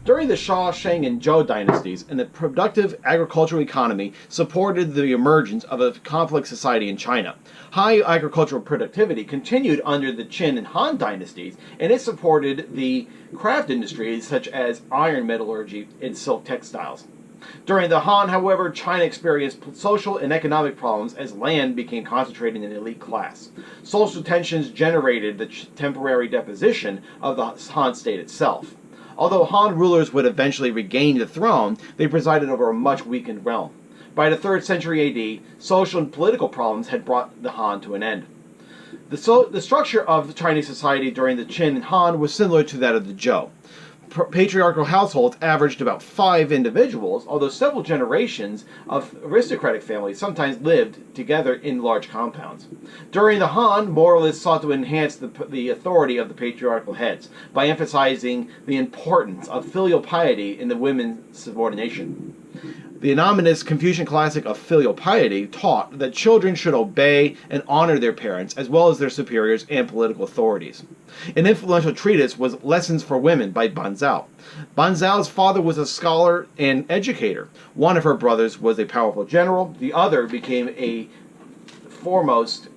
During the Shao, Shang, and Zhou dynasties, and the productive agricultural economy supported the emergence of a complex society in China. High agricultural productivity continued under the Qin and Han dynasties, and it supported the craft industries such as iron metallurgy and silk textiles. During the Han, however, China experienced social and economic problems as land became concentrated in an elite class. Social tensions generated the temporary deposition of the Han state itself. Although Han rulers would eventually regain the throne, they presided over a much weakened realm. By the 3rd century AD, social and political problems had brought the Han to an end. The structure of Chinese society during the Qin and Han was similar to that of the Zhou. Patriarchal households averaged about 5 individuals, although several generations of aristocratic families sometimes lived together in large compounds. During the Han, moralists sought to enhance the authority of the patriarchal heads by emphasizing the importance of filial piety in the women's subordination. The anonymous Confucian classic of filial piety taught that children should obey and honor their parents as well as their superiors and political authorities. An influential treatise was Lessons for Women by Ban Zhao. Ban Zhao's father was a scholar and educator. One of her brothers was a powerful general. The other became a foremost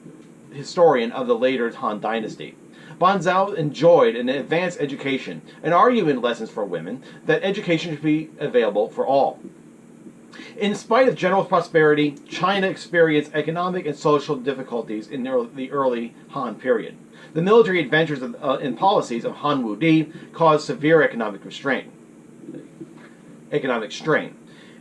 historian of the later Han Dynasty. Ban Zhao enjoyed an advanced education and argued in Lessons for Women that education should be available for all. In spite of general prosperity, China experienced economic and social difficulties in the early Han period. The military adventures and policies of Han Wudi caused severe economic strain.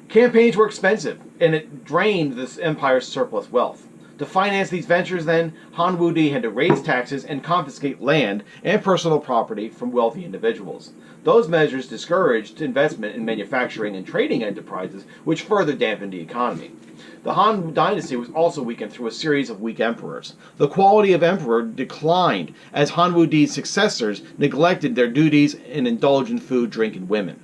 Campaigns were expensive, and it drained this empire's surplus wealth. To finance these ventures, then, Han Wudi had to raise taxes and confiscate land and personal property from wealthy individuals. Those measures discouraged investment in manufacturing and trading enterprises, which further dampened the economy. The Han Dynasty was also weakened through a series of weak emperors. The quality of emperor declined as Han Wudi's successors neglected their duties and indulged in food, drink, and women.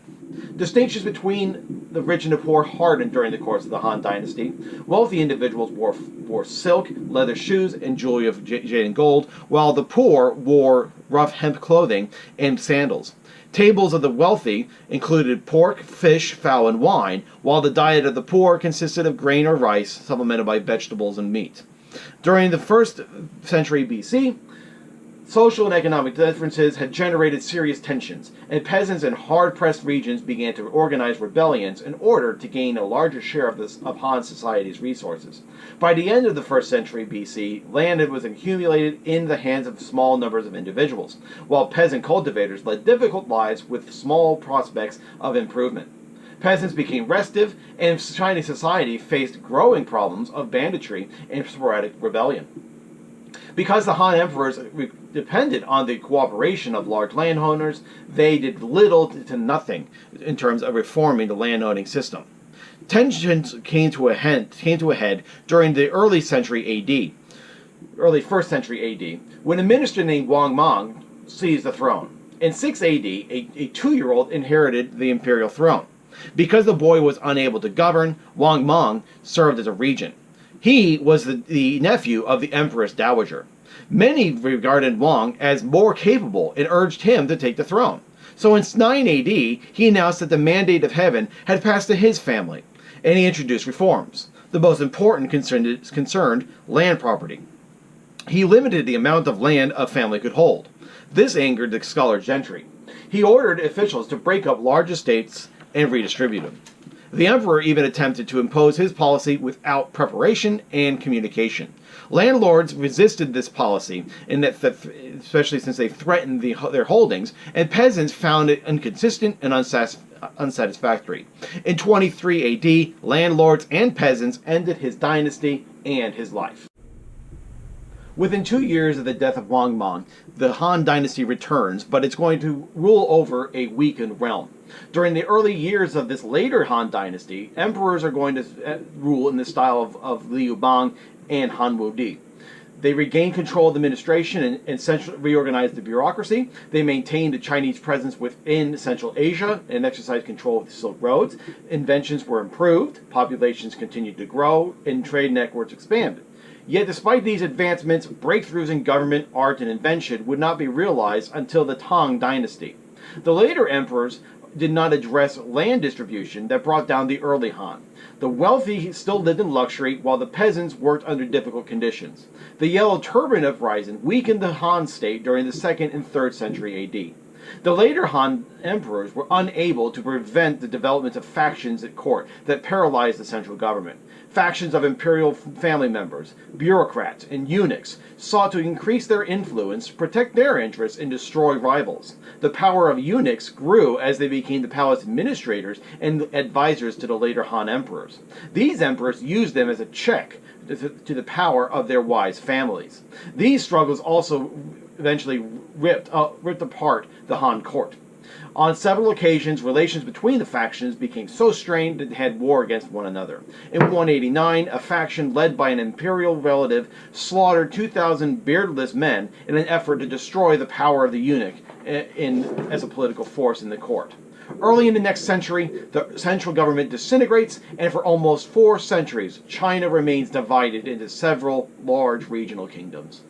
Distinctions between the rich and the poor hardened during the course of the Han Dynasty. Wealthy individuals wore silk, leather shoes, and jewelry of jade and gold, while the poor wore rough hemp clothing and sandals. Tables of the wealthy included pork, fish, fowl, and wine, while the diet of the poor consisted of grain or rice, supplemented by vegetables and meat. During the 1st century BC, social and economic differences had generated serious tensions, and peasants in hard-pressed regions began to organize rebellions in order to gain a larger share of Han society's resources. By the end of the 1st century BC, land was accumulated in the hands of small numbers of individuals, while peasant cultivators led difficult lives with small prospects of improvement. Peasants became restive, and Chinese society faced growing problems of banditry and sporadic rebellion. Because the Han emperors depended on the cooperation of large landowners, they did little to nothing in terms of reforming the landowning system. Tensions came to a head during the early 1st century AD, when a minister named Wang Mang seized the throne. In 6 AD, a 2-year-old inherited the imperial throne. Because the boy was unable to govern, Wang Mang served as a regent. He was the nephew of the Empress Dowager. Many regarded Wang as more capable and urged him to take the throne. So in 9 AD, he announced that the mandate of heaven had passed to his family, and he introduced reforms. The most important concerned land property. He limited the amount of land a family could hold. This angered the scholar gentry. He ordered officials to break up large estates and redistribute them. The emperor even attempted to impose his policy without preparation and communication. Landlords resisted this policy, especially since they threatened their holdings, and peasants found it inconsistent and unsatisfactory. In 23 AD, landlords and peasants ended his dynasty and his life. Within 2 years of the death of Wang Mang, the Han Dynasty returns, but it's going to rule over a weakened realm. During the early years of this later Han Dynasty, emperors are going to rule in the style of Liu Bang and Han Wudi. They regained control of the administration and reorganized the bureaucracy. They maintained a Chinese presence within Central Asia and exercised control of the Silk Roads. Inventions were improved, populations continued to grow, and trade networks expanded. Yet despite these advancements, breakthroughs in government, art, and invention would not be realized until the Tang Dynasty. The later emperors did not address land distribution that brought down the early Han. The wealthy still lived in luxury while the peasants worked under difficult conditions. The Yellow Turban Uprising weakened the Han state during the 2nd and 3rd century AD. The later Han emperors were unable to prevent the development of factions at court that paralyzed the central government. Factions of imperial family members, bureaucrats, and eunuchs sought to increase their influence, protect their interests, and destroy rivals. The power of eunuchs grew as they became the palace administrators and advisors to the later Han emperors. These emperors used them as a check to the power of their wise families. These struggles also eventually ripped apart the Han court. On several occasions, relations between the factions became so strained that they had war against one another. In 189, a faction led by an imperial relative slaughtered 2,000 beardless men in an effort to destroy the power of the eunuch as a political force in the court. Early in the next century, the central government disintegrates, and for almost 4 centuries, China remains divided into several large regional kingdoms.